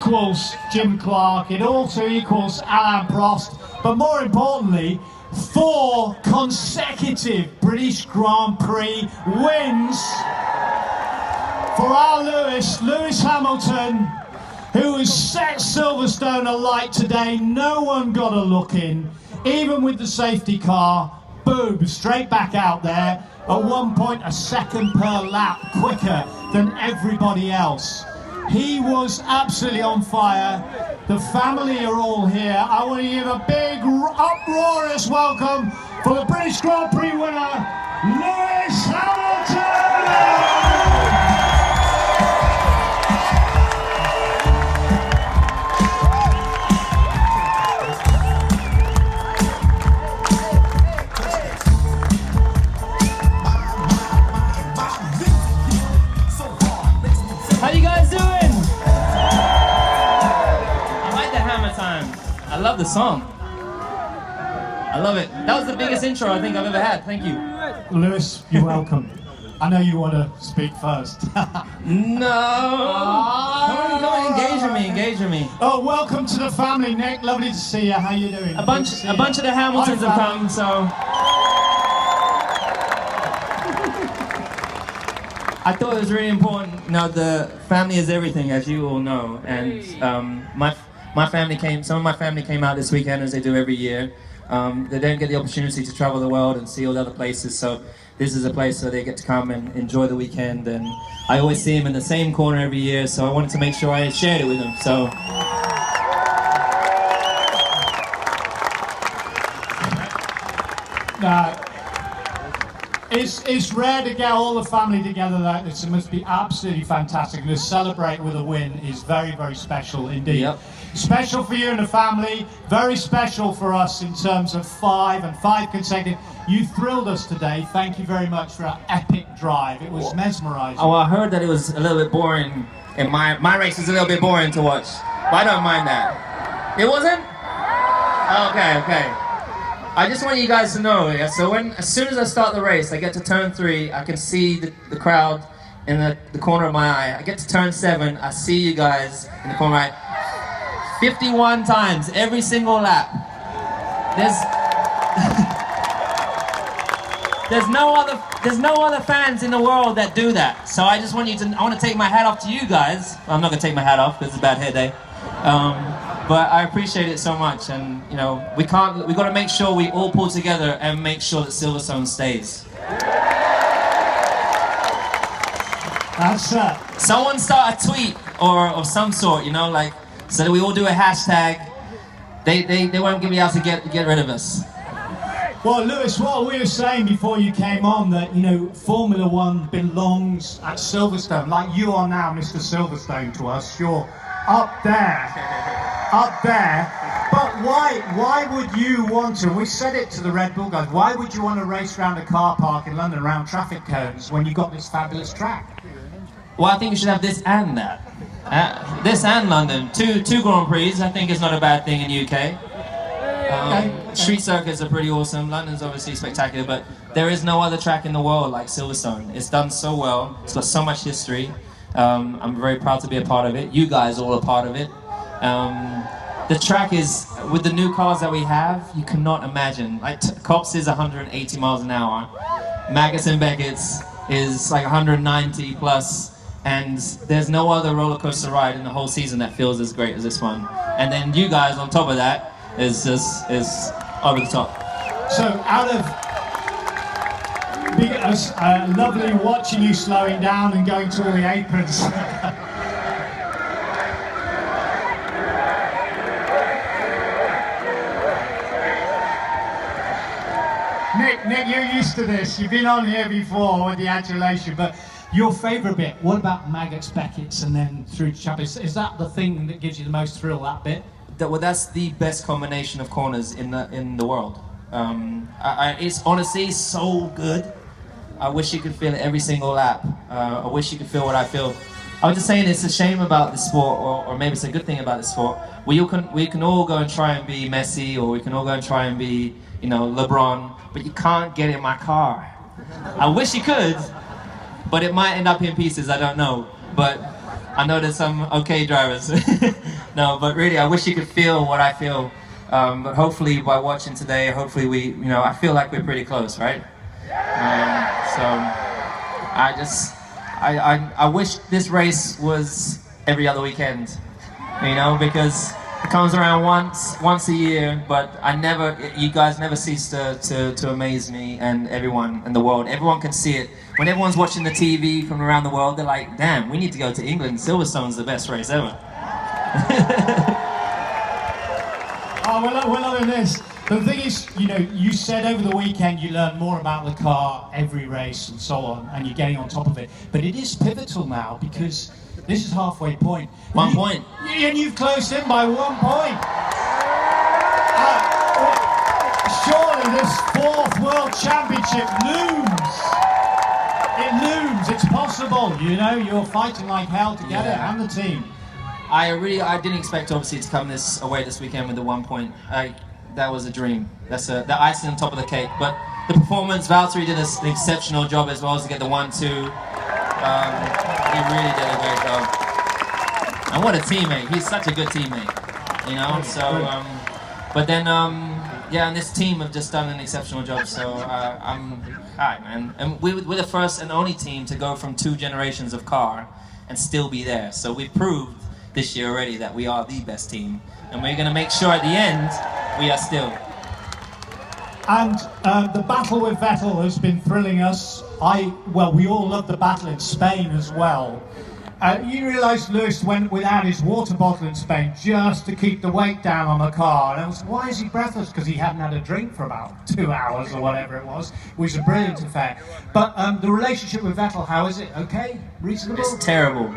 equals Jim Clark, it also equals Alain Prost, but more importantly, 4 consecutive British Grand Prix wins for our Lewis Hamilton, who has set Silverstone alight today. No one got a look in, even with the safety car. Boom, straight back out there. At one point, a second per lap quicker than everybody else. He was absolutely on fire. The family are all here. I want to give a big uproarious welcome for the British Grand Prix winner, Lewis Hamilton! How you guys doing? I like the hammer time. I love the song. I love it. That was the biggest intro I think I've ever had. Thank you. Lewis, you're welcome. I know you want to speak first. No. Come on, engage with me. Oh, welcome to the family, Nick. Lovely to see you. How you doing? A bunch of the Hamiltons have come, so I thought it was really important. You know, the family is everything, as you all know. And my family came. Some of my family came out this weekend, as they do every year. They don't get the opportunity to travel the world and see all the other places. So this is a place where they get to come and enjoy the weekend. And I always see them in the same corner every year. So I wanted to make sure I shared it with them. So. It's rare to get all the family together like this. It must be absolutely fantastic. And to celebrate with a win is very, very special indeed. Yep. Special for you and the family, very special for us in terms of 5 consecutive. You thrilled us today. Thank you very much for our epic drive. It was mesmerizing. Oh, I heard that it was a little bit boring. And my race is a little bit boring to watch. But I don't mind that. It wasn't? Okay. I just want you guys to know, yeah, so as soon as I start the race, I get to turn 3, I can see the crowd in the corner of my eye. I get to turn 7, I see you guys in the corner of my eye. 51 times, every single lap. There's no other fans in the world that do that. So I just want I want to take my hat off to you guys. Well, I'm not going to take my hat off because it's a bad hair day. But I appreciate it so much, and you know, we got to make sure we all pull together and make sure that Silverstone stays. That's Someone start a tweet or of some sort, you know, like, so that we all do a hashtag. They won't be able to get rid of us. Well, Lewis, what we were saying before you came on, that, you know, Formula One belongs at Silverstone, like you are now Mr. Silverstone to us. You're up there, but why would you want to, we said it to the Red Bull guys, why would you want to race around a car park in London around traffic cones when you've got this fabulous track? Well, I think we should have this and that. This and London, two Grand Prix, I think is not a bad thing in the UK. Street circuits are pretty awesome, London's obviously spectacular, but there is no other track in the world like Silverstone. It's done so well, it's got so much history. I'm very proud to be a part of it. You guys are all a part of it. The track is, with the new cars that we have, you cannot imagine. Like Cops is 180 miles an hour. Maggotts and Beckett's is like 190 plus. And there's no other roller coaster ride in the whole season that feels as great as this one. And then you guys on top of that is over the top. So out of lovely watching you slowing down and going to all the aprons. Nick, you're used to this. You've been on here before with the adulation, but your favourite bit, what about Maggotts, Beckett's, and then through to Chapel? Is that the thing that gives you the most thrill, that bit? Well, that's the best combination of corners in the world. It's honestly so good. I wish you could feel it every single lap. I wish you could feel what I feel. I was just saying it's a shame about the sport, or maybe it's a good thing about the sport. We can all go and try and be Messi, or we can all go and try and be, you know, LeBron, but you can't get in my car. I wish you could, but it might end up in pieces, I don't know. But I know there's some okay drivers. No, but really, I wish you could feel what I feel. But hopefully, by watching today, hopefully I feel like we're pretty close, right? So I wish this race was every other weekend, because it comes around once a year. But you guys never cease to amaze me and everyone in the world. Everyone can see it. When everyone's watching the TV from around the world, they're like, damn, we need to go to England. Silverstone's the best race ever. Oh, we're loving this. But the thing is, you said over the weekend you learn more about the car every race and so on, and you're getting on top of it. But it is pivotal now because this is halfway point. 1 point. And you've closed in by 1 point. Surely this 4th World Championship looms. It looms. It's possible. You're fighting like hell to get it, and the team. I didn't expect obviously to come away this weekend with the 1 point. That was a dream. That's the icing on top of the cake. But the performance, Valtteri did an exceptional job as well to get the 1-2. He really did a great job. And what a teammate! He's such a good teammate. So. But then and this team have just done an exceptional job. So I'm alright, man. And we're the first and only team to go from 2 generations of car and still be there. So we've proved this year already that we are the best team, and we're going to make sure at the end we are still. And the battle with Vettel has been thrilling us. We all love the battle in Spain as well. You realise Lewis went without his water bottle in Spain just to keep the weight down on the car. And I was, why is he breathless? Because he hadn't had a drink for about 2 hours or whatever it was, which is a brilliant affair. But the relationship with Vettel, how is it? Okay? Reasonable? It's terrible.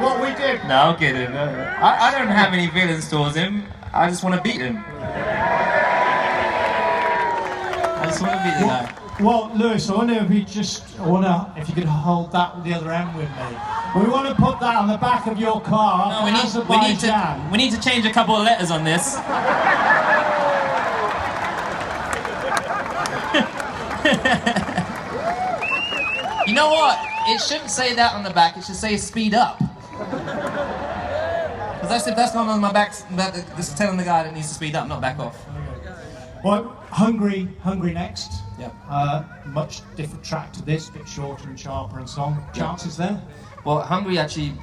What we did? No, I'm kidding. I don't have any feelings towards him. I just want to beat him. I just want to beat the guy. Well, Lewis, I wonder if you could hold that with the other end with me. We want to put that on the back of your car. No, we need to change a couple of letters on this. You know what? It shouldn't say that on the back. It should say speed up. Because that's not on my back. That's telling the guy that needs to speed up, not back off. Well, Hungary next. Yeah. Much different track to this, a bit shorter and sharper and so on. Chances there? Well, Hungary actually,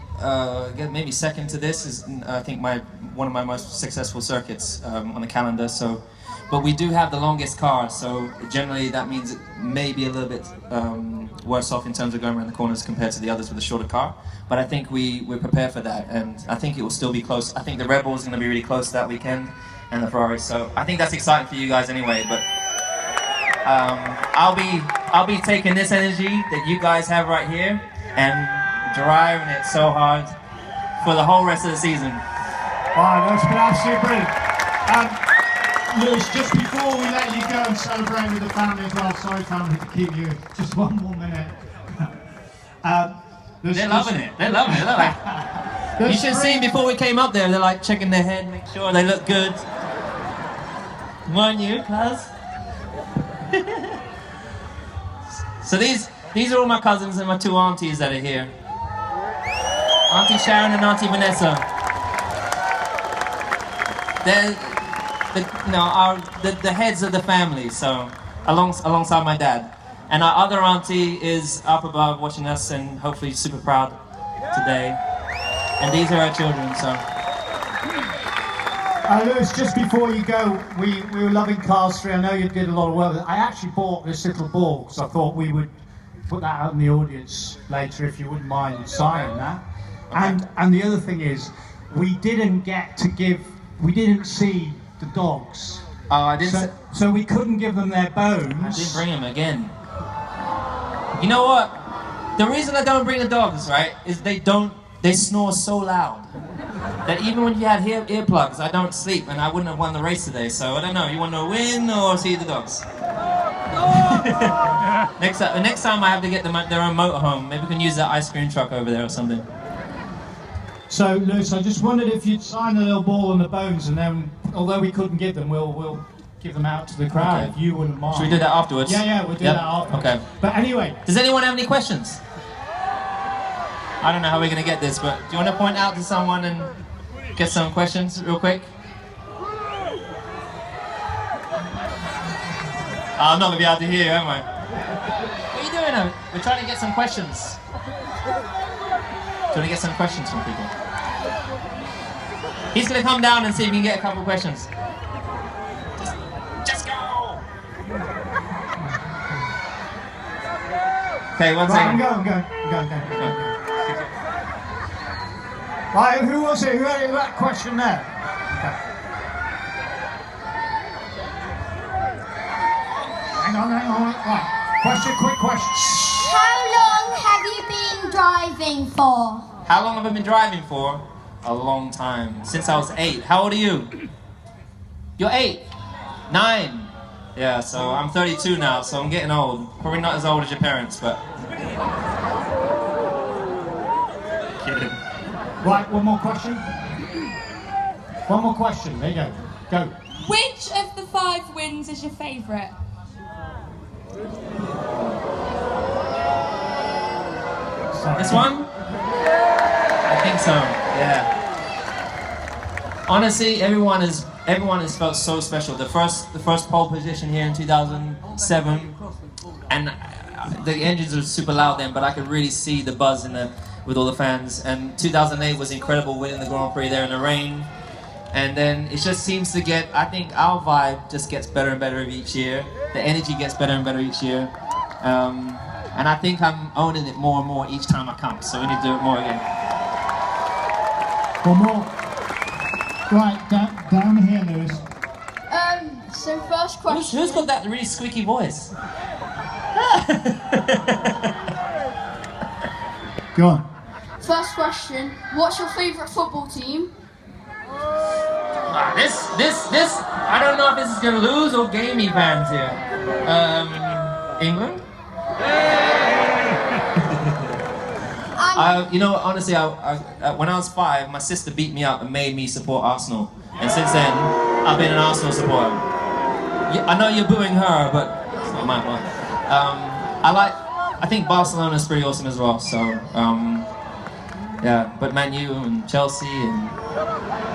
maybe second to this is I think one of my most successful circuits on the calendar. So, but we do have the longest car, so generally that means it may be a little bit worse off in terms of going around the corners compared to the others with a shorter car. But I think we're prepared for that, and I think it will still be close. I think the Red Bull is going to be really close that weekend, and the Ferrari. So I think that's exciting for you guys anyway. But I'll be taking this energy that you guys have right here and driving it so hard for the whole rest of the season. Wow, that's been absolutely brilliant. Lewis, just before we let you go and celebrate with the family as well, sorry family to keep you just 1 more minute. They're loving it. They're loving it. They're like, you should have seen before we came up there. They're like checking their head, make sure they look good. Weren't you, class? So these are all my cousins and my 2 aunties that are here. Auntie Sharon and Auntie Vanessa. They're the heads of the family, so alongside my dad. And our other auntie is up above watching us and hopefully super proud today. And these are our children, so. Lewis, just before you go, we were loving Cars 3. I know you did a lot of work with it. I actually bought this little ball because I thought we would put that out in the audience later if you wouldn't mind signing that. Okay. And the other thing is, we didn't see the dogs. Oh, I didn't. So we couldn't give them their bones. I didn't bring them again. You know what? The reason I don't bring the dogs, right, is they snore so loud that even when you had earplugs, I don't sleep, and I wouldn't have won the race today. So I don't know. You want to win or see the dogs? Next time I have to get their own motorhome. Maybe we can use that ice cream truck over there or something. So, Lewis, I just wondered if you'd sign the little ball on the bones, and then, although we couldn't give them, we'll give them out to the crowd, okay, if you wouldn't mind. Should we do that afterwards? Yeah, we'll do that afterwards. Okay. But anyway... Does anyone have any questions? I don't know how we're going to get this, but do you want to point out to someone and get some questions real quick? I'm not going to be able to hear you, am I? What are you doing? We're trying to get some questions. Trying to get some questions from people. He's going to come down and see if we can get a couple of questions. Just go! Okay, one second. I'm going. Right, who was it? Who had that question there? Okay. Hang on. Right, quick question. How long have you been driving for? How long have I been driving for? A long time. Since I was 8. How old are you? You're 8? 9? Yeah, so I'm 32 now, so I'm getting old. Probably not as old as your parents, but... Kidding. Right, one more question. There you go. Go. Which of the 5 wins is your favourite? Sorry. This one? I think so, yeah. Honestly, everyone has felt so special. The first pole position here in 2007, and the engines were super loud then, but I could really see the buzz with all the fans. And 2008 was incredible, winning the Grand Prix there in the rain. And then it just seems to get, I think our vibe just gets better and better each year. The energy gets better and better each year. And I think I'm owning it more and more each time I come, so we need to do it more again. One more. Right, down here, Lewis. So first question. Who's got that really squeaky voice? Go on. First question. What's your favourite football team? This, I don't know if this is gonna lose or gain me fans here. England? You know, honestly, when I was 5, my sister beat me up and made me support Arsenal. And since then, I've been an Arsenal supporter. I know you're booing her, but it's not my fault. I think Barcelona's pretty awesome as well, so, yeah, but Man U and Chelsea and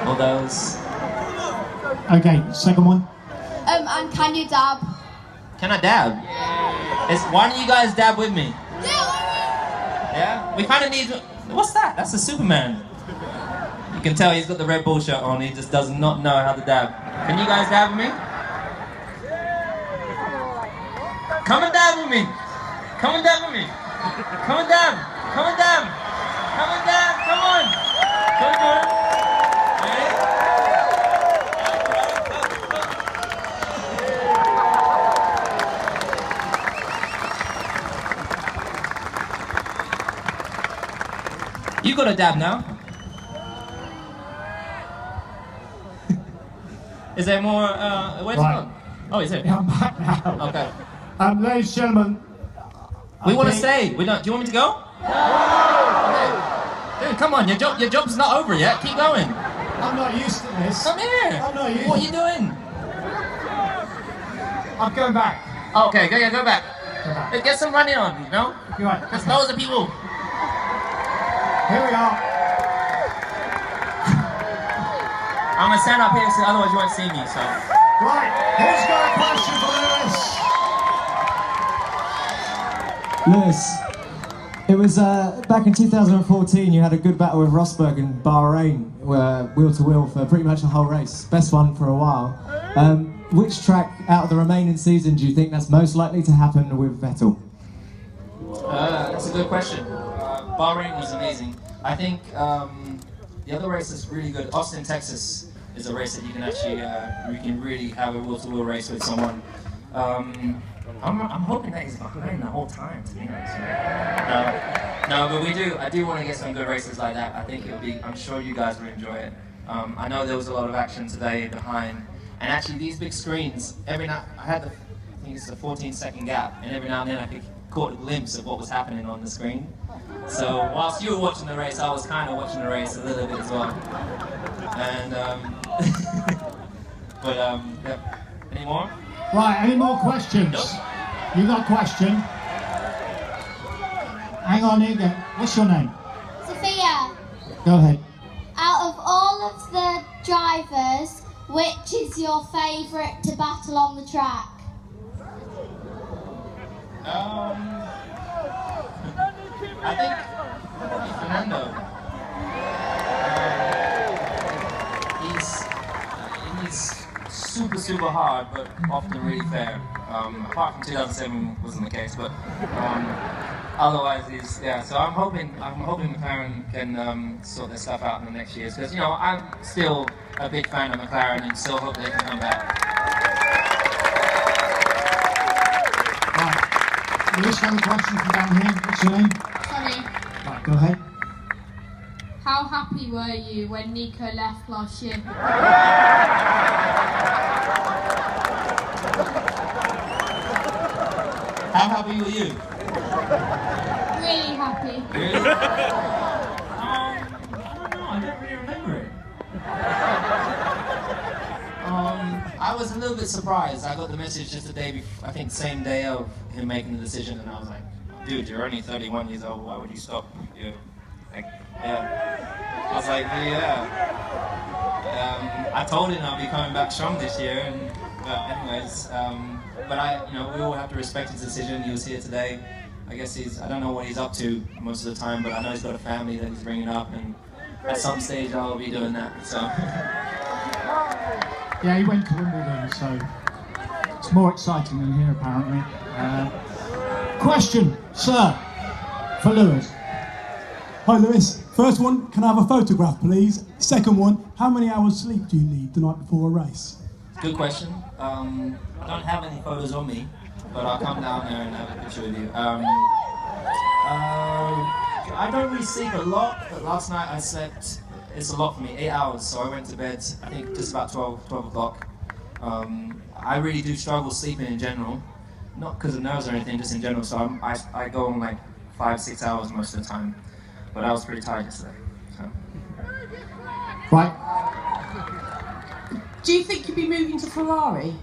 all those. Okay, second one. And can you dab? Can I dab? Why don't you guys dab with me? Yeah? We kind of need... What's that? That's a Superman. You can tell he's got the Red Bull shirt on, he just does not know how to dab. Can you guys dab with me? Come and dab with me! Come and dab with me! Come and dab! Come and dab! Come and dab! Come on! Good. Ready? You got a dab now. Is there more? Where's Right. it gone? Oh, is it? Yeah, I'm back now. Okay. Ladies and gentlemen. We want to stay. We don't. Do you want me to go? Okay. Dude, come on. Your job's not over yet. Keep going. I'm not used to this. Come here. I'm not used. What are you doing? I'm going back. Okay, go back. Go back. Get some running on, you know? You're right. There's loads of people. Here we are. I'm gonna stand up here, so otherwise you won't see me. So. Right. Who's got a question for Lewis? Lewis, it was back in 2014 you had a good battle with Rosberg in Bahrain, wheel to wheel for pretty much the whole race. Best one for a while. Which track out of the remaining season do you think that's most likely to happen with Vettel? That's a good question. Bahrain was amazing. I think the other race is really good. Austin, Texas is a race that you can actually, you can really have a wheel-to-wheel race with someone. I'm hoping that he's behind the whole time, to be honest. No, but I do want to get some good races like that. I think it'll be, I'm sure you guys will enjoy it. I know there was a lot of action today behind, and actually these big screens, every night, I think it's a 14-second gap, and every now and then I could caught a glimpse of what was happening on the screen. So whilst you were watching the race, I was kind of watching the race a little bit as well. And, yeah. Any more? Right, any more questions? Nope. You got a question? Hang on, here you go. What's your name? Go ahead. Out of all of the drivers, which is your favourite to battle on the track? I think Fernando. He's super hard, but often really fair. Apart from 2007 wasn't the case, but otherwise So I'm hoping McLaren can sort their stuff out in the next years, because I'm still a big fan of McLaren and still hope they can come back. Right. Lewis, have a question from down here. What's your name? Sorry. Right, go ahead. How happy were you when Nico left last year? How happy were you? Really happy. Really? I don't know, I don't really remember it. I was a little bit surprised. I got the message just the day before, I think same day of him making the decision, and I was like, dude, you're only 31 years old, why would you stop? I was like, I told him I'll be coming back strong this year, and anyways, we all have to respect his decision. He was here today. I guess I don't know what he's up to most of the time, but I know he's got a family that he's bringing up, and at some stage I'll be doing that, so. Yeah, he went to Wimbledon, so it's more exciting than here apparently. Question, sir, for Lewis. Hi Lewis, first one, can I have a photograph please? Second one, how many hours sleep do you need the night before a race? Good question. I don't have any photos on me, but I'll come down there and have a picture with you. I don't really sleep a lot, but last night I slept, it's a lot for me, 8 hours, so I went to bed, I think just about 12 o'clock. I really do struggle sleeping in general, not because of nerves or anything, just in general, so I go on like 5-6 hours most of the time, but I was pretty tired yesterday. So. Right. Do you think you'd be moving to Ferrari?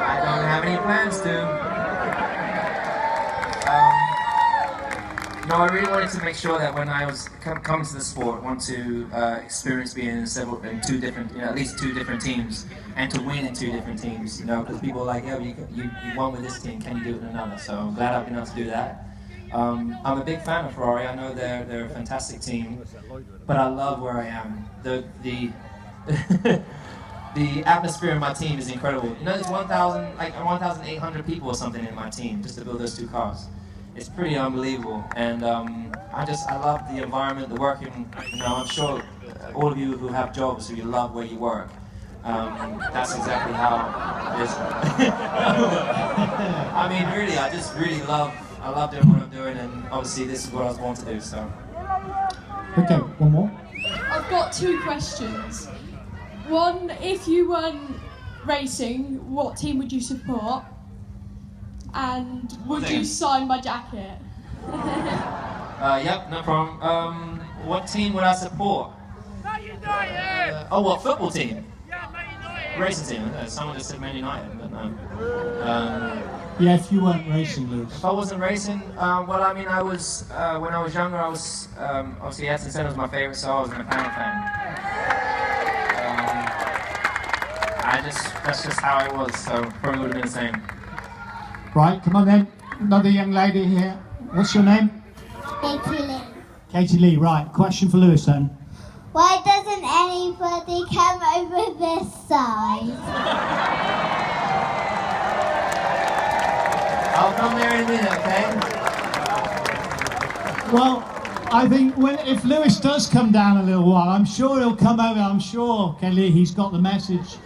I don't have any plans to. No, I really wanted to make sure that when I was coming to the sport, I want to experience being in at least two different teams, and to win in 2 different teams. Because people are like, yeah, you won with this team, can you do it in another? So I'm glad I've been able to do that. I'm a big fan of Ferrari. I know they're a fantastic team, but I love where I am. The atmosphere in my team is incredible. There's 1,800 people or something in my team just to build those 2 cars. It's pretty unbelievable, and I love the environment, the working. I'm sure all of you who have jobs, who you love where you work, that's exactly how it is. I mean, really, I just really love doing what I'm doing, and obviously this is what I was born to do. So. Okay, one more. I've got 2 questions. One, if you weren't racing, what team would you support? And would you sign my jacket? Yep, no problem. What team would I support? What football team? Racing team. Someone just said Man United, but no. Yeah, if you weren't racing, Lewis. If I wasn't racing, I was when I was younger. I was obviously Ayrton Senna was my favorite, so I was a McLaren fan. That's just how I was. So probably would have been the same. Right, come on then. Another young lady here. What's your name? Katie Lee. Katie Lee, right. Question for Lewis then. Why doesn't anybody come over this side? I'll come there in a minute, okay? Well, I think if Lewis does come down a little while, I'm sure he'll come over. I'm sure, Kelly, he's got the message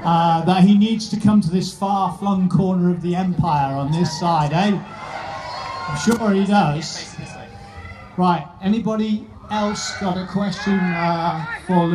that he needs to come to this far-flung corner of the empire on this side, eh? I'm sure he does. Right, anybody else got a question for Lewis?